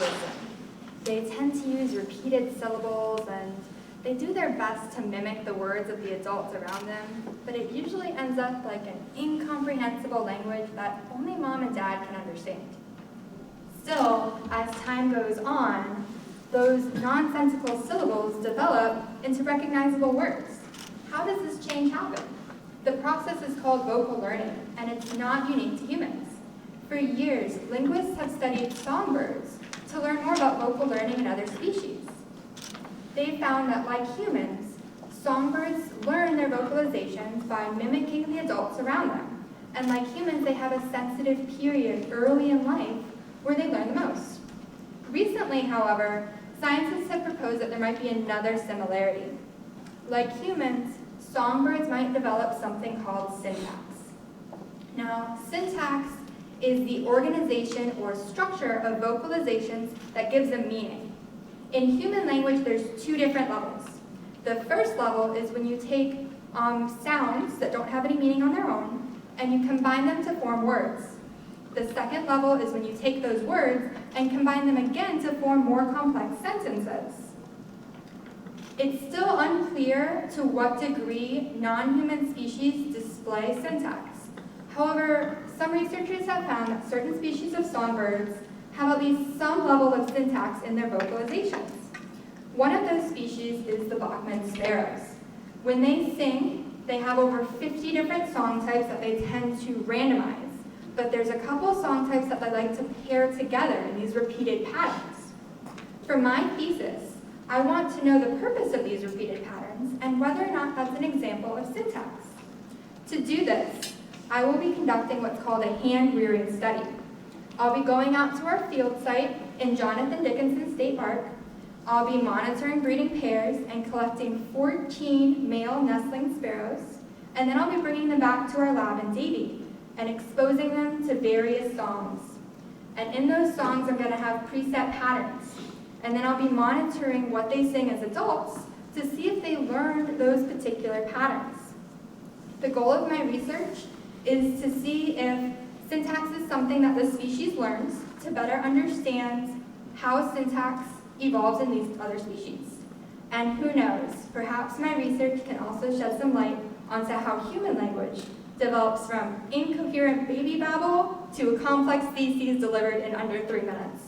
listen. They tend to use repeated syllables and they do their best to mimic the words of the adults around them, but it usually ends up like an incomprehensible language that only mom and dad can understand. Still, as time goes on, those nonsensical syllables develop into recognizable words. How does this change happen? The process is called vocal learning, and it's not unique to humans. For years, linguists have studied songbirds to learn more about vocal learning in other species. They found that, like humans, songbirds learn their vocalizations by mimicking the adults around them. And like humans, they have a sensitive period early in life where they learn the most. Recently, however, scientists have proposed that there might be another similarity. Like humans, songbirds might develop something called syntax. Now, syntax is the organization or structure of vocalizations that gives them meaning. In human language, there's two different levels. The first level is when you take sounds that don't have any meaning on their own, and you combine them to form words. The second level is when you take those words and combine them again to form more complex sentences. It's still unclear to what degree non-human species display syntax. However, some researchers have found that certain species of songbirds have at least some level of syntax in their vocalizations. One of those species is the Bachman sparrows. When they sing, they have over 50 different song types that they tend to randomize, but there's a couple song types that they like to pair together in these repeated patterns. For my thesis, I want to know the purpose of these repeated patterns and whether or not that's an example of syntax. To do this, I will be conducting what's called a hand-rearing study. I'll be going out to our field site in Jonathan Dickinson State Park. I'll be monitoring breeding pairs and collecting 14 male nestling sparrows, and then I'll be bringing them back to our lab in Davie and exposing them to various songs. And in those songs, I'm going to have preset patterns, and then I'll be monitoring what they sing as adults to see if they learned those particular patterns. The goal of my research is to see if syntax is something that the species learns to better understand how syntax evolves in these other species. And who knows, perhaps my research can also shed some light onto how human language develops from incoherent baby babble to a complex thesis delivered in under 3 minutes.